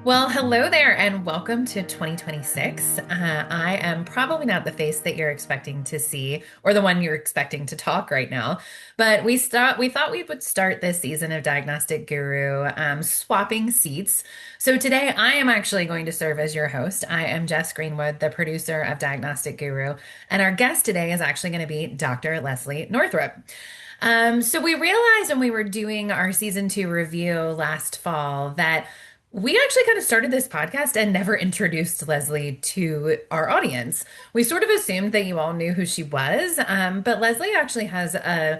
Well, hello there, and welcome to 2026. I am probably not the face that you're expecting to see, or the one you're expecting to talk right now. But we thought we would start this season of Diagnostic Guru, swapping seats. So today, I am actually going to serve as your host. I am Jess Greenwood, the producer of Diagnostic Guru, and our guest today is actually going to be Dr. Lesley Northrop. So we realized when we were doing our season two review last fall that we actually kind of started this podcast and never introduced Lesley to our audience. We sort of assumed that you all knew who she was, but Lesley actually has a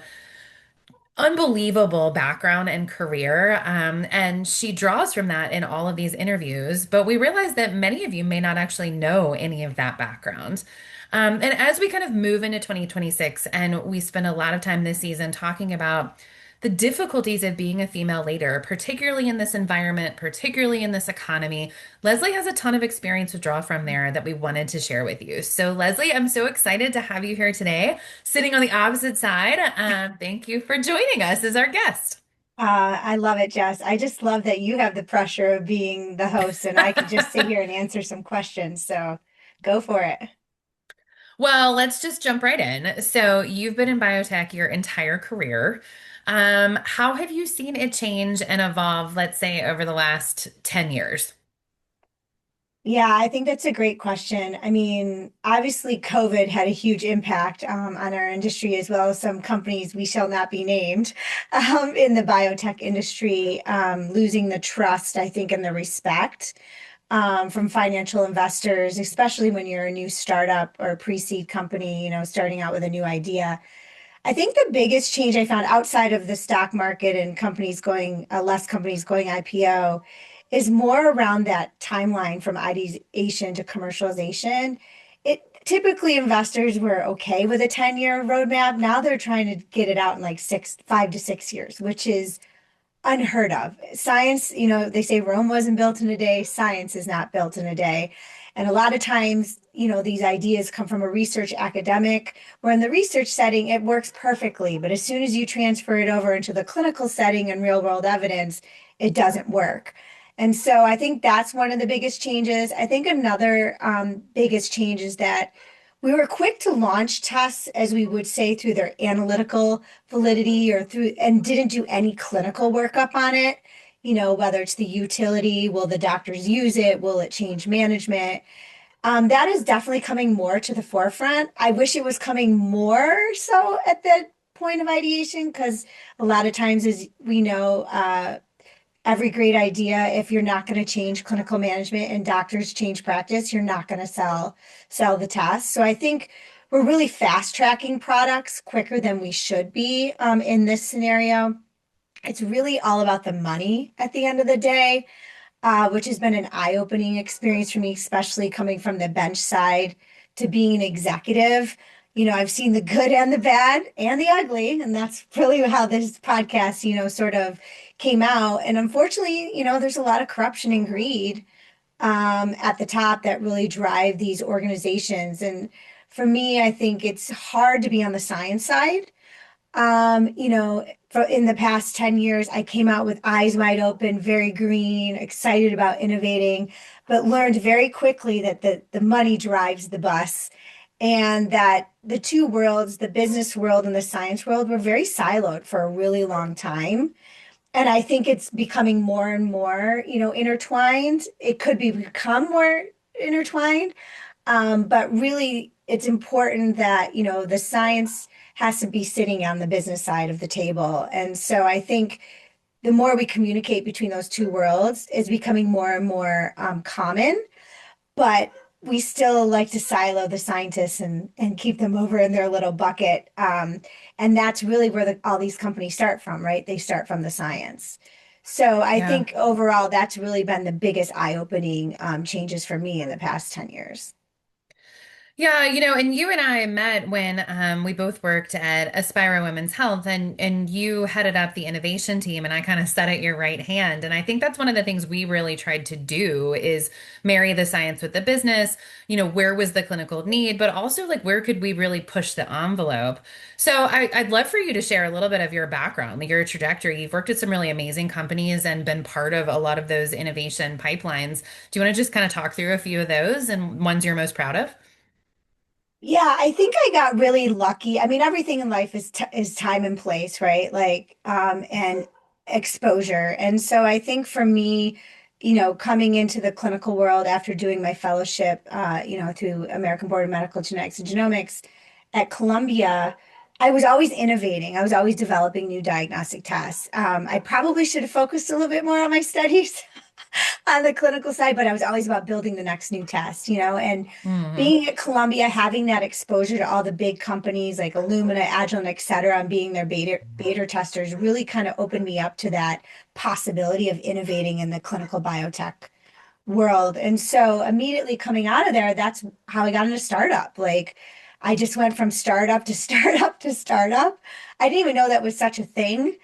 unbelievable background and career, and she draws from that in all of these interviews. But we realized that many of you may not actually know any of that background. And as we kind of move into 2026, and we spend a lot of time this season talking about the difficulties of being a female leader, particularly in this environment, particularly in this economy. Lesley has a ton of experience to draw from there that we wanted to share with you. So, Lesley, I'm so excited to have you here today, sitting on the opposite side. Thank you for joining us as our guest. I love it, Jess. I just love that you have the pressure of being the host and I could just sit here and answer some questions. So go for it. Well, let's just jump right in. So, you've been in biotech your entire career. How have you seen it change and evolve, let's say, over the last 10 years? Yeah, I think that's a great question. I mean, obviously, COVID had a huge impact on our industry as well as some companies we shall not be named in the biotech industry, losing the trust, I think, and the respect from financial investors, especially when you're a new startup or a pre-seed company, starting out with a new idea. I think the biggest change I found outside of the stock market and less companies going IPO is more around that timeline from ideation to commercialization. It typically investors were okay with a 10-year roadmap. Now they're trying to get it out in like 5 to 6 years, which is unheard of. Science, they say Rome wasn't built in a day, science is not built in a day. And a lot of times, these ideas come from a research academic, where in the research setting, it works perfectly. But as soon as you transfer it over into the clinical setting and real world evidence, it doesn't work. And so I think that's one of the biggest changes. I think another biggest change is that we were quick to launch tests, as we would say, through their analytical validity and didn't do any clinical workup on it. Whether it's the utility, will the doctors use it? Will it change management? That is definitely coming more to the forefront. I wish it was coming more so at the point of ideation, because a lot of times, as we know, every great idea, if you're not going to change clinical management and doctors change practice, you're not going to sell the test. So I think we're really fast tracking products quicker than we should be in this scenario. It's really all about the money at the end of the day, which has been an eye-opening experience for me, especially coming from the bench side to being an executive. I've seen the good and the bad and the ugly, and that's really how this podcast, sort of came out. And unfortunately, there's a lot of corruption and greed at the top that really drive these organizations. And for me, I think it's hard to be on the science side. In the past 10 years, I came out with eyes wide open, very green, excited about innovating, but learned very quickly that the money drives the bus and that the two worlds, the business world and the science world, were very siloed for a really long time. And I think it's becoming more and more, intertwined. It could become more intertwined, but really, it's important that, the science has to be sitting on the business side of the table. And so I think the more we communicate between those two worlds is becoming more and more common, but we still like to silo the scientists and keep them over in their little bucket. And that's really where all these companies start from, right? They start from the science. So I Yeah. think overall, that's really been the biggest eye-opening changes for me in the past 10 years. Yeah, and you and I met when we both worked at Aspira Women's Health, and you headed up the innovation team, and I kind of sat at your right hand. And I think that's one of the things we really tried to do is marry the science with the business. Where was the clinical need, but also like where could we really push the envelope? So I'd love for you to share a little bit of your background, like your trajectory. You've worked at some really amazing companies and been part of a lot of those innovation pipelines. Do you want to just kind of talk through a few of those and ones you're most proud of? Yeah, I think I got really lucky. I mean, everything in life is time and place, right? Like, and exposure. And so I think for me, coming into the clinical world after doing my fellowship, through American Board of Medical Genetics and Genomics at Columbia, I was always innovating. I was always developing new diagnostic tests. I probably should have focused a little bit more on my studies on the clinical side, but I was always about building the next new test, and Hmm. being at Columbia, having that exposure to all the big companies like Illumina, Agilent, et cetera, and being their beta testers really kind of opened me up to that possibility of innovating in the clinical biotech world. And so immediately coming out of there, that's how I got into startup. Like I just went from startup to startup to startup. I didn't even know that was such a thing.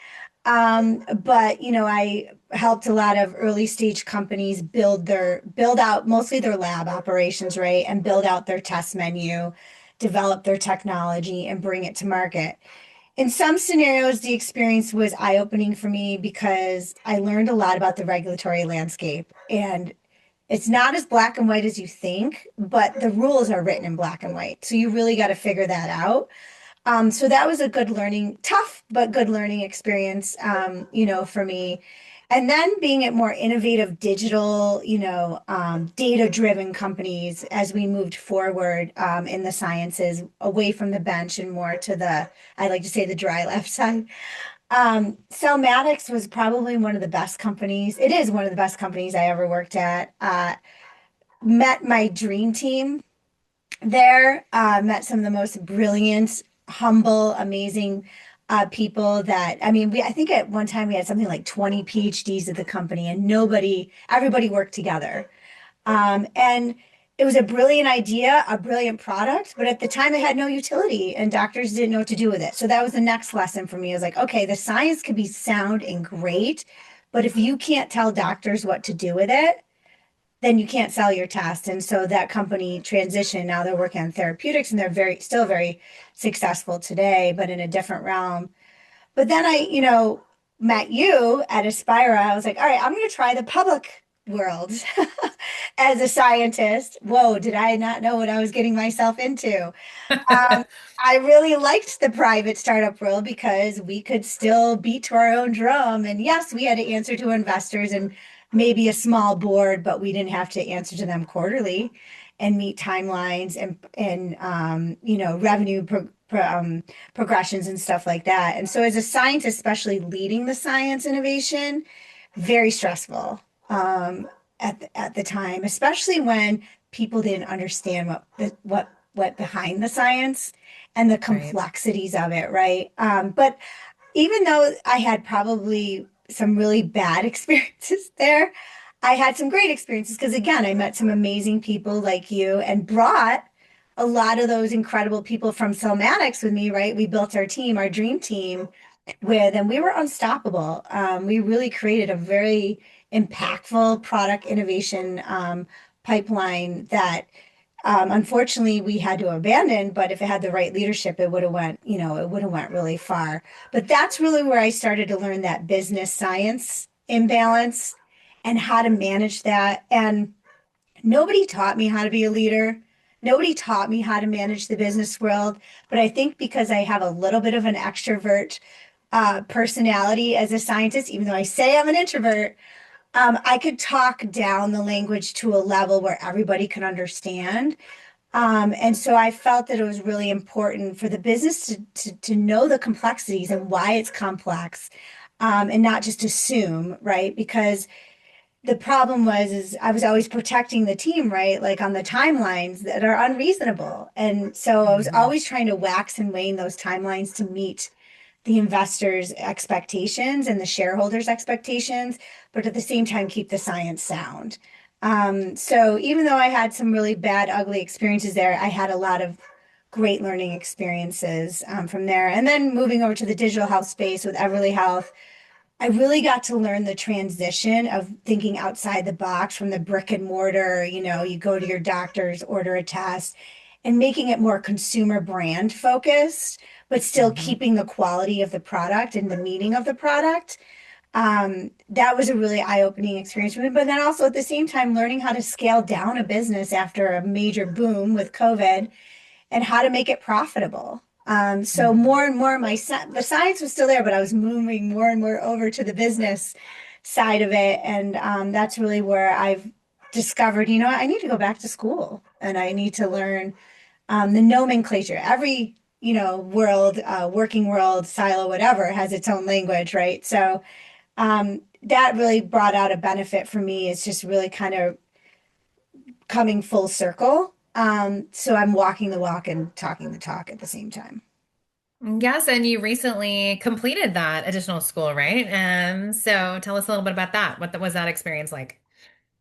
But I helped a lot of early stage companies build out mostly their lab operations, right? And build out their test menu, develop their technology and bring it to market. In some scenarios, the experience was eye-opening for me because I learned a lot about the regulatory landscape. And it's not as black and white as you think, but the rules are written in black and white. So you really got to figure that out. So that was a good learning, tough but good learning experience, for me. And then being at more innovative digital, data-driven companies as we moved forward in the sciences, away from the bench and more to I like to say the dry lab side. Cellmatics was probably one of the best companies. It is one of the best companies I ever worked at. Met my dream team there, met some of the most brilliant, humble, amazing people that, I mean, I think at one time we had something like 20 PhDs at the company and everybody worked together. And it was a brilliant idea, a brilliant product, but at the time it had no utility and doctors didn't know what to do with it. So that was the next lesson for me. I was like, okay, the science could be sound and great, but if you can't tell doctors what to do with it, then you can't sell your test. And so that company transitioned. Now they're working on therapeutics and they're still very successful today, but in a different realm. But then met you at Aspira. I was like, all right, I'm going to try the public world as a scientist. Whoa, did I not know what I was getting myself into? Um, I really liked the private startup world because we could still beat to our own drum. And yes, we had to answer to investors and maybe a small board, but we didn't have to answer to them quarterly and meet timelines and revenue progressions and stuff like that. And so as a scientist, especially leading the science innovation, very stressful at the time, especially when people didn't understand what behind the science and the Right. complexities of it, right? But even though I had probably some really bad experiences there, I had some great experiences because again, I met some amazing people like you and brought a lot of those incredible people from Cellmatics with me, right? We built our team, our dream team with, and we were unstoppable. We really created a very impactful product innovation pipeline that unfortunately we had to abandon, but if it had the right leadership, it would have went really far. But that's really where I started to learn that business science imbalance and how to manage that. And nobody taught me how to be a leader. Nobody taught me how to manage the business world. But I think because I have a little bit of an extrovert personality as a scientist, even though I say I'm an introvert, I could talk down the language to a level where everybody could understand. And so I felt that it was really important for the business to know the complexities and why it's complex, and not just assume, right? Because the problem is I was always protecting the team, right? Like on the timelines that are unreasonable. And so I was Mhm. always trying to wax and wane those timelines to meet the investors' expectations and the shareholders' expectations, but at the same time keep the science sound. So even though I had some really bad, ugly experiences there, I had a lot of great learning experiences from there. And then moving over to the digital health space with Everly Health, I really got to learn the transition of thinking outside the box from the brick and mortar, you go to your doctor's, order a test, and making it more consumer brand focused, but still Mhm. keeping the quality of the product and the meaning of the product. That was a really eye-opening experience for me. But then also at the same time, learning how to scale down a business after a major boom with COVID and how to make it profitable. So Mhm. more and more, the science was still there, but I was moving more and more over to the business side of it, and that's really where I've discovered, I need to go back to school and I need to learn the nomenclature. Every world, working world, silo, whatever, has its own language, right? So that really brought out a benefit for me. It's just really kind of coming full circle. So I'm walking the walk and talking the talk at the same time. Yes, and you recently completed that additional school, right? So tell us a little bit about that. Was that experience like?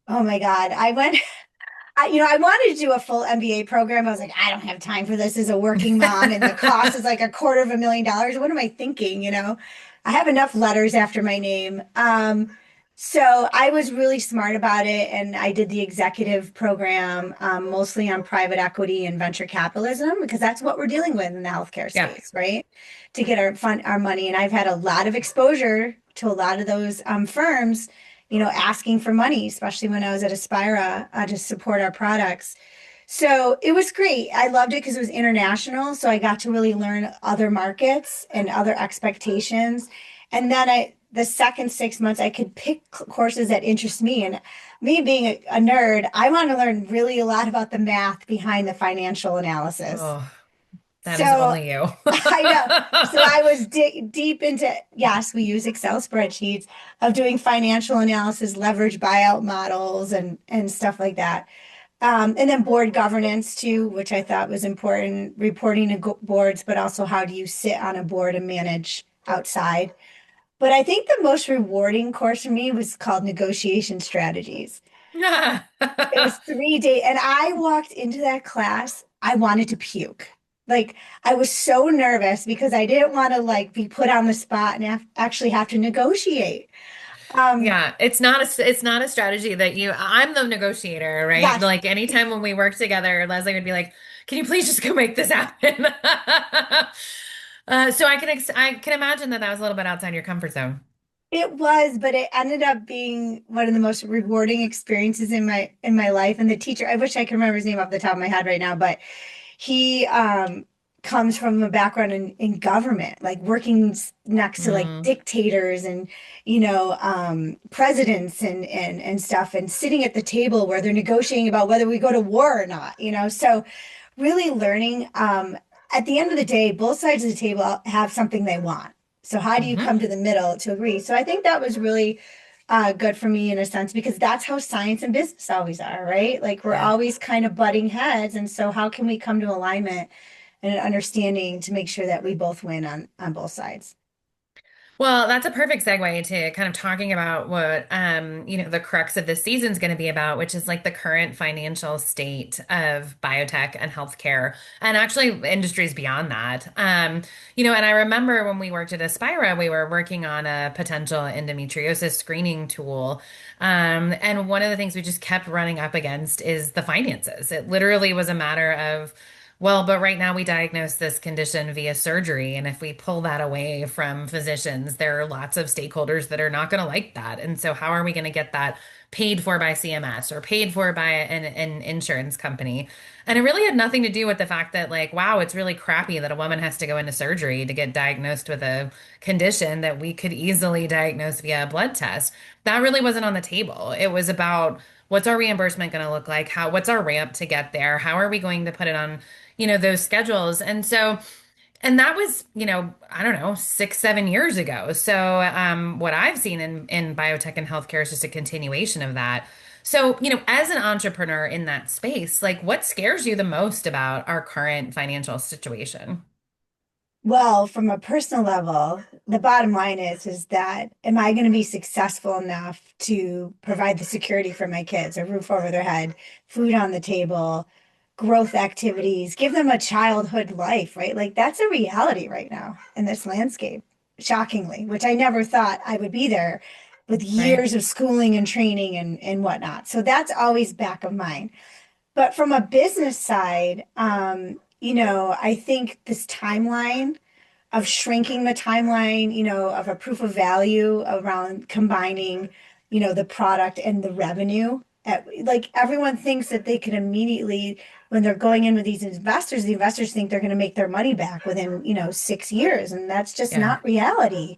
Oh my God. I wanted to do a full MBA program. I was like, I don't have time for this as a working mom, and the cost is like $250,000. What am I thinking? I have enough letters after my name. So I was really smart about it, and I did the executive program, mostly on private equity and venture capitalism, because that's what we're dealing with in the healthcare Yeah. space, right? To get our money. And I've had a lot of exposure to a lot of those firms asking for money, especially when I was at Aspira to support our products. So it was great. I loved it because it was international. So I got to really learn other markets and other expectations. And then the second 6 months, I could pick courses that interest me. And me being a nerd, I want to learn really a lot about the math behind the financial analysis. Oh, that is So only you. I know. So I was deep into, yes, we use Excel spreadsheets of doing financial analysis, leverage buyout models, and stuff like that. And then board governance too, which I thought was important, reporting to boards, but also how do you sit on a board and manage outside. But I think the most rewarding course for me was called negotiation strategies. It was 3 days, and I walked into that class. I wanted to puke. Like I was so nervous because I didn't want to like be put on the spot and actually have to negotiate. Um, Yeah, it's not a strategy that I'm the negotiator, right? yes, Like anytime when we work together, Leslie would be like, "Can you please just go make this happen?" So I can imagine that was a little bit outside your comfort zone. it was, but it ended up being one of the most rewarding experiences in my life. And the teacher, I wish I could remember his name off the top of my head right now, but he comes from a background in government, like working next to like Mm, dictators and presidents and stuff, and sitting at the table where they're negotiating about whether we go to war or not. So really learning at the end of the day, both sides of the table have something they want. So how do you hmm come to the middle to agree? So I think that was really good for me in a sense because that's how science and business always are, right? Like we're Yeah. always kind of butting heads, and so how can we come to alignment and an understanding to make sure that we both win on both sides? Well, that's a perfect segue to kind of talking about what the crux of this season is going to be about, which is like the current financial state of biotech and healthcare, and actually industries beyond that. And I remember when we worked at Aspira, we were working on a potential endometriosis screening tool. And one of the things we just kept running up against is the finances. It literally was a matter of well, but right now we diagnose this condition via surgery. And if we pull that away from physicians, there are lots of stakeholders that are not going to like that. And so, how are we going to get that paid for by CMS or paid for by an insurance company? And it really had nothing to do with the fact that, like, wow, it's really crappy that a woman has to go into surgery to get diagnosed with a condition that we could easily diagnose via a blood test. That really wasn't on the table. It was about, what's our reimbursement going to look like? What's our ramp to get there? How are we going to put it on those schedules. And that was, I don't know, 6, 7 years ago. So, what I've seen in biotech and healthcare is just a continuation of that. So, as an entrepreneur in that space, like what scares you the most about our current financial situation? Well, from a personal level, the bottom line is that am I going to be successful enough to provide the security for my kids, a roof over their head, food on the table, growth activities, give them a childhood life, right? Like that's a reality right now in this landscape, shockingly, which I never thought I would be there with Right? years of schooling and training and whatnot. So that's always back of mind. But from a business side, I think this timeline of shrinking the timeline, of a proof of value around combining, the product and the revenue. Like everyone thinks that they can immediately, when they're going in with these investors, the investors think they're going to make their money back within, 6 years, and that's just Yeah. not reality.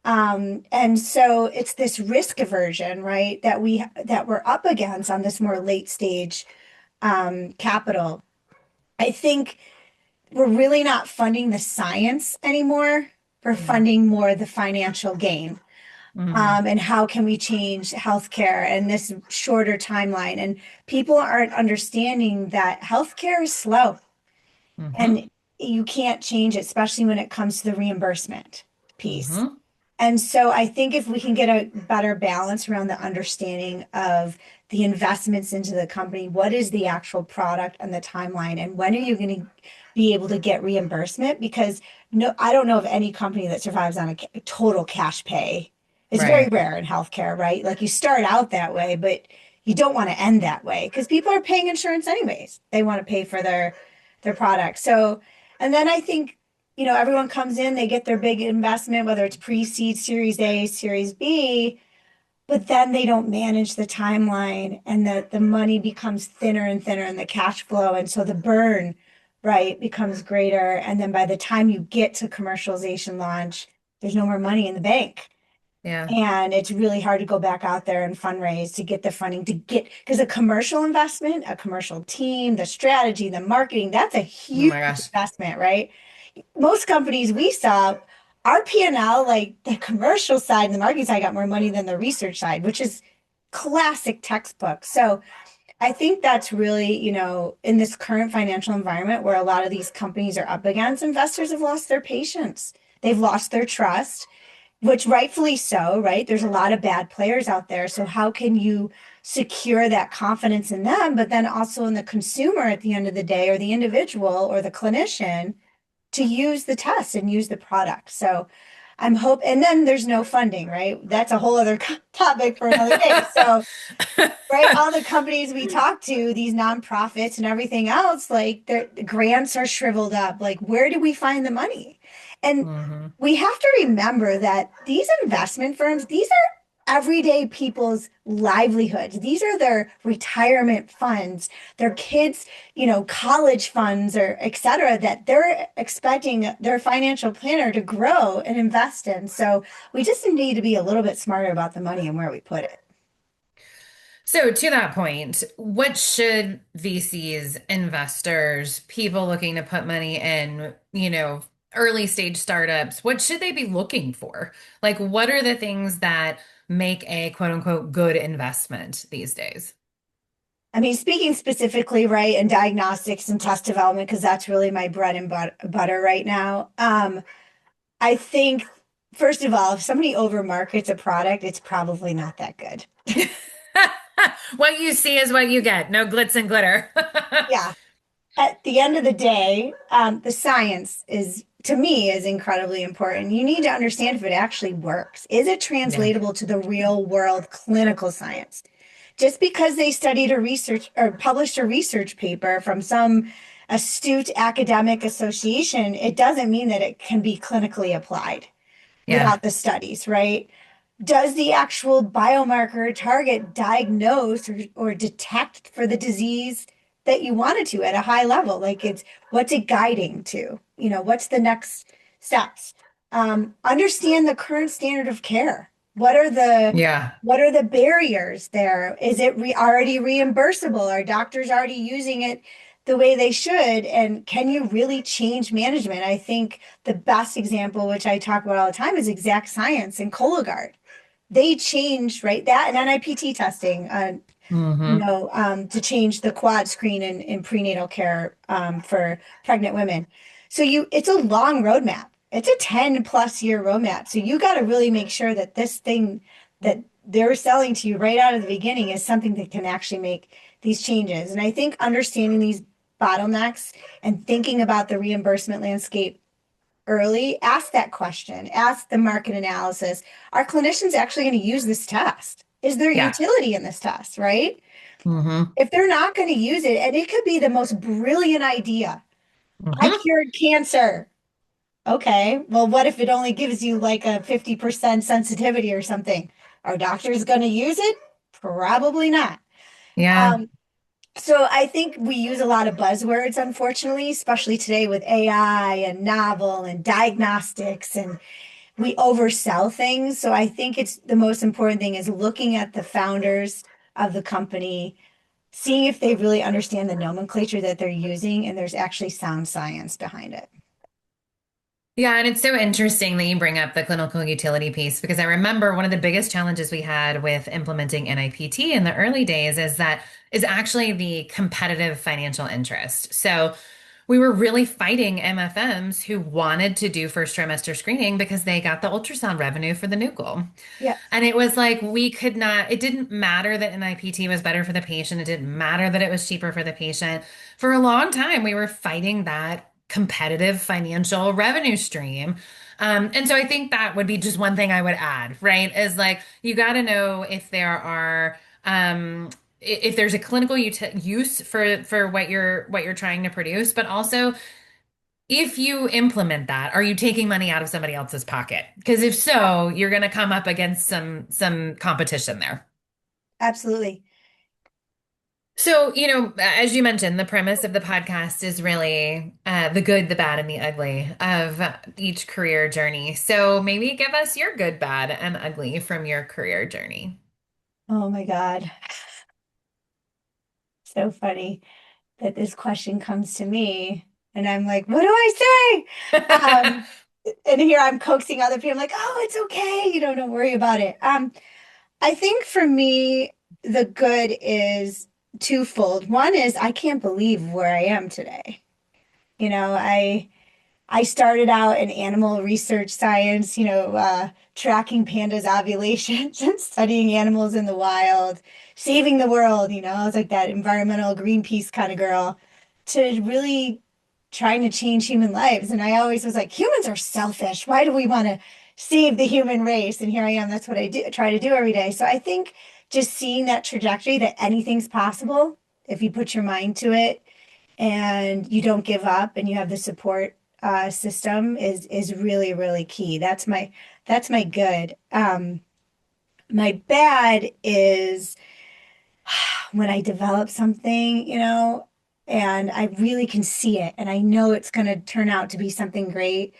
And so it's this risk aversion, right, that we're up against on this more late stage capital. I think we're really not funding the science anymore. We're Yeah. funding more the financial gain. Hmm. And how can we change healthcare and this shorter timeline? And people aren't understanding that healthcare is slow Hmm. and you can't change it, especially when it comes to the reimbursement piece. Hmm. And so I think if we can get a better balance around the understanding of the investments into the company, what is the actual product and the timeline, and when are you going to be able to get reimbursement? Because no, I don't know of any company that survives on a total cash pay. It's very Right. rare in healthcare, right? Like you start out that way, but you don't want to end that way because people are paying insurance anyways. They want to pay for their product. So, and then I think everyone comes in, they get their big investment, whether it's pre-seed, Series A, Series B, but then they don't manage the timeline and the money becomes thinner and thinner and the cash flow. And so the burn, right, becomes greater. And then by the time you get to commercialization launch, there's no more money in the bank. Yeah. And it's really hard to go back out there and fundraise to get the funding to get, because a commercial investment, a commercial team, the strategy, the marketing, that's a Oh huge my gosh. investment, right? Most companies we saw, our P&L, like the commercial side and the marketing side got more money than the research side, which is classic textbook. So I think that's really, in this current financial environment where a lot of these companies are up against, investors have lost their patience. They've lost their trust, which rightfully so, right? There's a lot of bad players out there. So how can you secure that confidence in them, but then also in the consumer at the end of the day, or the individual or the clinician to use the test and use the product. So I'm hope, and then there's no funding, right? That's a whole other topic for another day. So, right, all the companies we talk to, these nonprofits and everything else, like their grants are shriveled up. Like, where do we find the money? And Hmm. we have to remember that these investment firms, these are everyday people's livelihoods. These are their retirement funds, their kids, college funds or et cetera, that they're expecting their financial planner to grow and invest in. So we just need to be a little bit smarter about the money and where we put it. So, to that point, what should VCs, investors, people looking to put money in, early stage startups, what should they be looking for? Like, what are the things that make a quote unquote good investment these days? I mean, speaking specifically, right, in diagnostics and test development, because that's really my bread and butter right now. I think, first of all, if somebody over markets a product, it's probably not that good. What you see is what you get. No glitz and glitter. Yeah. At the end of the day, the science is, to me, is incredibly important. You need to understand if it actually works. Is it Yeah. translatable to the real world clinical science? Just because they studied a research or published a research paper from some astute academic association, it doesn't mean that it can be clinically applied Yeah. without the studies, right? Does the actual biomarker target diagnose or detect for the disease that you wanted to at a high level? Like it's what's it guiding to? What's the next steps? Understand the current standard of care. What are the Yeah. what are the barriers there? Is it already reimbursable? Are doctors already using it the way they should? And can you really change management? I think the best example, which I talk about all the time, is Exact Science and Cologuard. They changed, right, that and NIPT testing, Hmm. to change the quad screen in prenatal care for pregnant women. So it's a long roadmap. It's a 10 plus year roadmap. So you got to really make sure that this thing that they're selling to you right out of the beginning is something that can actually make these changes. And I think understanding these bottlenecks and thinking about the reimbursement landscape early, ask that question, ask the market analysis. Are clinicians actually going to use this test? Is there Yeah. utility in this test, right? Hmm. If they're not going to use it, and it could be the most brilliant idea. I Hmm. cured cancer. Okay, well, what if it only gives you like a 50% sensitivity or something? Are doctors going to use it? Probably not. Yeah. Um, so I think we use a lot of buzzwords, unfortunately, especially today with AI and novel and diagnostics, and we oversell things. So I think it's the most important thing is looking at the founders of the company, seeing if they really understand the nomenclature that they're using, and there's actually sound science behind it. Yeah, and it's so interesting that you bring up the clinical utility piece because I remember one of the biggest challenges we had with implementing NIPT in the early days is actually the competitive financial interest. So we were really fighting MFMs who wanted to do first trimester screening because they got the ultrasound revenue for the nuchal. Yeah, And it was like we could not, it didn't matter that NIPT was better for the patient. It didn't matter that it was cheaper for the patient. For a long time, we were fighting that competitive financial revenue stream. And so I think that would be just one thing I would add, right? Is like you got to know if there are if there's a clinical use for what you're trying to produce, but also if you implement that, are you taking money out of somebody else's pocket? Because if so, you're going to come up against some competition there. absolutely. So, as you mentioned, the premise of the podcast is really the good, the bad, and the ugly of each career journey. So maybe give us your good, bad, and ugly from your career journey. Oh my God. So funny that this question comes to me and I'm like, what do I say? And here I'm coaxing other people. I'm like, oh, it's okay. Don't worry about it. I think for me, the good is twofold. One is I can't believe where I am today. You know, I started out in animal research science, tracking pandas' ovulations and studying animals in the wild, saving the world, I was like that environmental Greenpeace kind of girl to really trying to change human lives. And I always was like, humans are selfish. Why do we want to save the human race? And here I am. That's what I do, try to do every day. So I think just seeing that trajectory that anything's possible if you put your mind to it and you don't give up and you have the support system is really really key. That's my good. My bad is when I develop something, and I really can see it and I know it's going to turn out to be something great,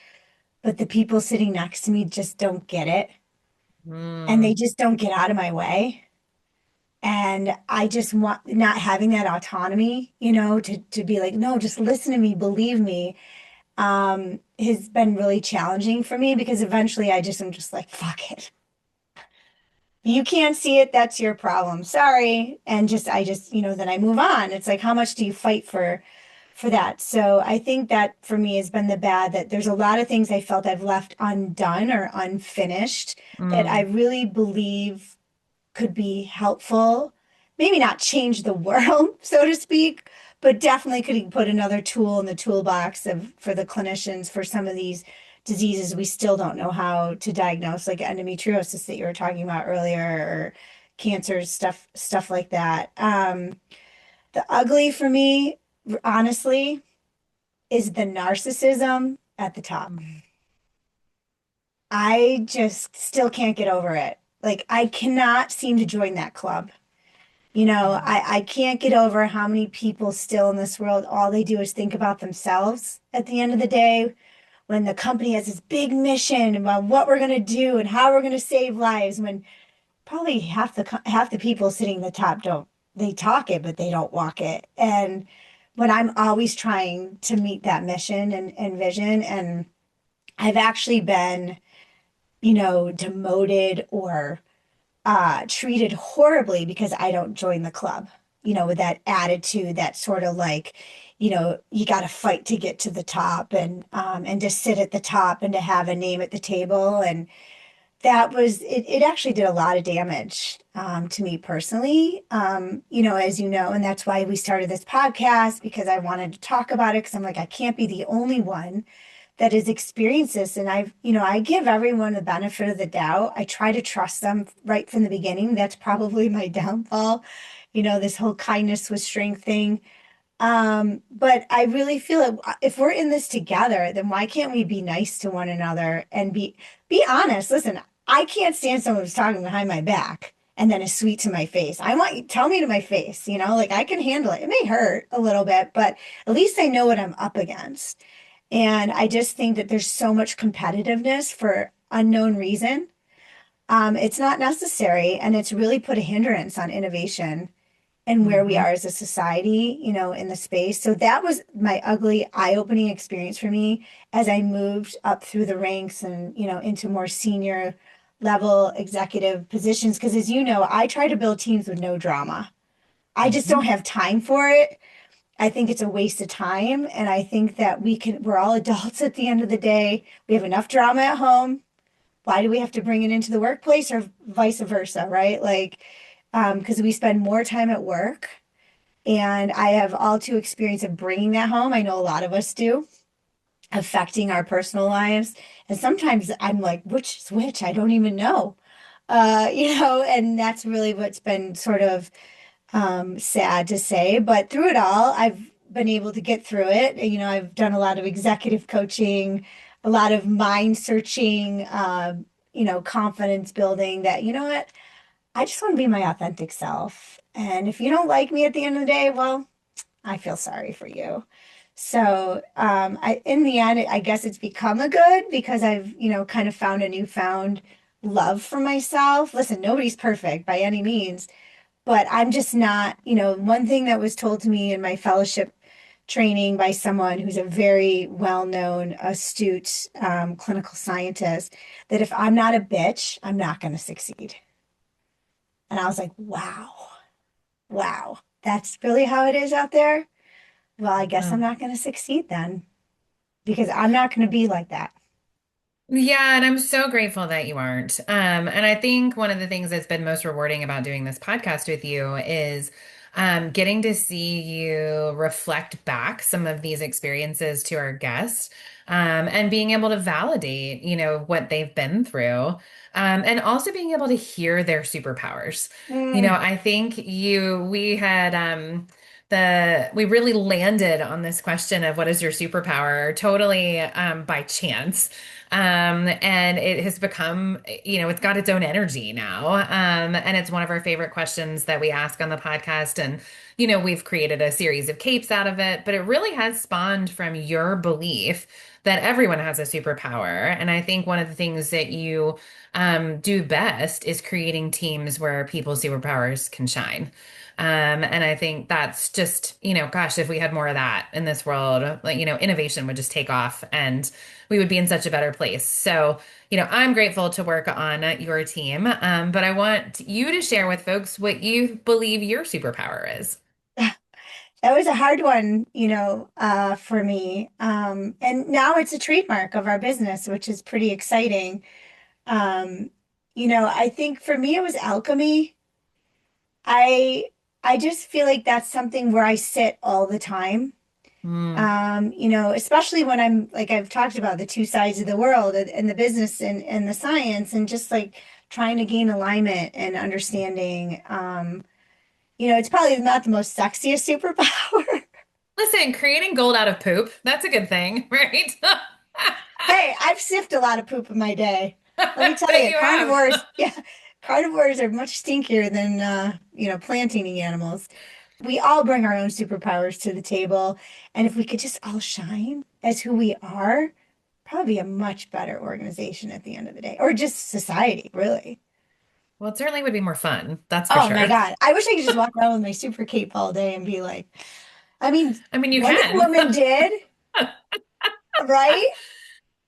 but the people sitting next to me just don't get it and they Mm, just don't get out of my way. And I just want not having that autonomy, to be like, no, just listen to me, believe me, has been really challenging for me because eventually I'm just like, fuck it. You can't see it, that's your problem. Sorry. And then I move on. It's like, how much do you fight for that? So I think that for me has been the bad that there's a lot of things I felt I've left undone or unfinished that I mm, really believe could be helpful. Maybe not change the world, so to speak, but definitely could put another tool in the toolbox for the clinicians for some of these diseases we still don't know how to diagnose, like endometriosis that you were talking about earlier, or cancer stuff like that. The ugly for me, honestly, is the narcissism at the top. mm, I just still can't get over it. Like I cannot seem to join that club. mm, I can't get over how many people still in this world, all they do is think about themselves at the end of the day, when the company has this big mission about what we're going to do and how we're going to save lives, when probably half the people sitting at the top don't, they talk it, but they don't walk it. And when I'm always trying to meet that mission and vision, and I've actually been, demoted or treated horribly because I don't join the club, with that attitude, that sort of like, you got to fight to get to the top and to sit at the top and to have a name at the table. And that was it, it actually did a lot of damage to me personally, as you know, and that's why we started this podcast because I wanted to talk about it because I'm like, I can't be the only one that has experienced this. And I give everyone the benefit of the doubt. I try to trust them right from the beginning. That's probably my downfall, this whole kindness with strength thing. But I really feel that if we're in this together, then why can't we be nice to one another and be honest? Listen, I can't stand someone who's talking behind my back and then is sweet to my face. I want you tell me to my face, like I can handle it. It may hurt a little bit, but at least I know what I'm up against. And I just think that there's so much competitiveness for unknown reason. It's not necessary, and it's really put a hindrance on innovation and where we Hmm. are as a society, in the space. So that was my ugly, eye-opening experience for me as I moved up through the ranks and, into more senior level executive positions. Because as you know, I try to build teams with no drama. I just don't Hmm. have time for it. I think it's a waste of time. And I think that we're all adults at the end of the day. We have enough drama at home. Why do we have to bring it into the workplace or vice versa, right? Like, because we spend more time at work and I have all too experience of bringing that home. I know a lot of us do, affecting our personal lives. And sometimes I'm like, which is which? I don't even know. And that's really what's been sort of sad to say. But through it all, I've been able to get through it. I've done a lot of executive coaching, a lot of mind searching, confidence building that, you know what? I just want to be my authentic self. And if you don't like me at the end of the day, well, I feel sorry for you. So, in the end, I guess it's become a good because I've, kind of found a newfound love for myself. Listen, nobody's perfect by any means, but I'm just not, one thing that was told to me in my fellowship training by someone who's a very well-known, astute, clinical scientist, that if I'm not a bitch, I'm not going to succeed. And I was like, wow, that's really how it is out there. Well, I guess I'm Oh. not going to succeed then because I'm not going to be like that. Yeah, and I'm so grateful that you aren't. And I think one of the things that's been most rewarding about doing this podcast with you is getting to see you reflect back some of these experiences to our guests, and being able to validate, what they've been through, and also being able to hear their superpowers. Mm, I think we really landed on this question of what is your superpower totally by chance. And it has become, it's got its own energy now. And it's one of our favorite questions that we ask on the podcast. And, we've created a series of capes out of it, but it really has spawned from your belief that everyone has a superpower. And I think one of the things that you do best is creating teams where people's superpowers can shine. And I think that's just, gosh, if we had more of that in this world, like, innovation would just take off and we would be in such a better place. So, I'm grateful to work on your team, but I want you to share with folks what you believe your superpower is. that was a hard one, for me. And now it's a trademark of our business, which is pretty exciting. Um, I think for me it was alchemy. I I just feel like that's something where I sit all the time. Mm. Especially when I'm like I've talked about the two sides of the world and the business and the science and just like trying to gain alignment and understanding. It's probably not the most sexiest superpower. Listen, creating gold out of poop, that's a good thing, right? Hey, I've sifted a lot of poop in my day. Let me I tell bet you, you have. carnivores, yeah, carnivores are much stinkier than plant-eating animals. We all bring our own superpowers to the table, and if we could just all shine as who we are, probably a much better organization at the end of the day, or just society, really. Well, it certainly would be more fun, that's for Oh my sure. God. I wish I could just walk around with my super cape all day and be like, I mean, I mean, you Wonder can. Woman did, right?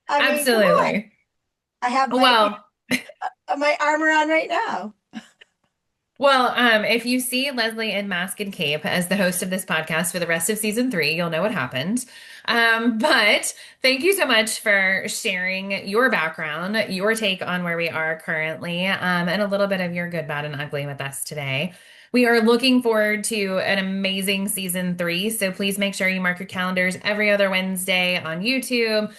I mean, come on. Absolutely. I have my Well, my armor on right now. Well, if you see Leslie in mask and cape as the host of this podcast for the rest of season 3, you'll know what happened. But thank you so much for sharing your background, your take on where we are currently, and a little bit of your good, bad, and ugly with us today. We are looking forward to an amazing season 3. So please make sure you mark your calendars every other Wednesday on YouTube,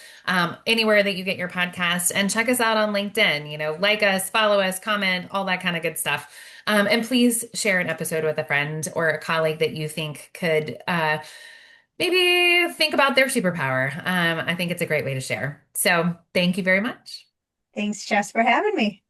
anywhere that you get your podcast, and check us out on LinkedIn. Like us, follow us, comment, all that kind of good stuff. And please share an episode with a friend or a colleague that you think could maybe think about their superpower. I think it's a great way to share. So thank you very much. Thanks, Jess, for having me.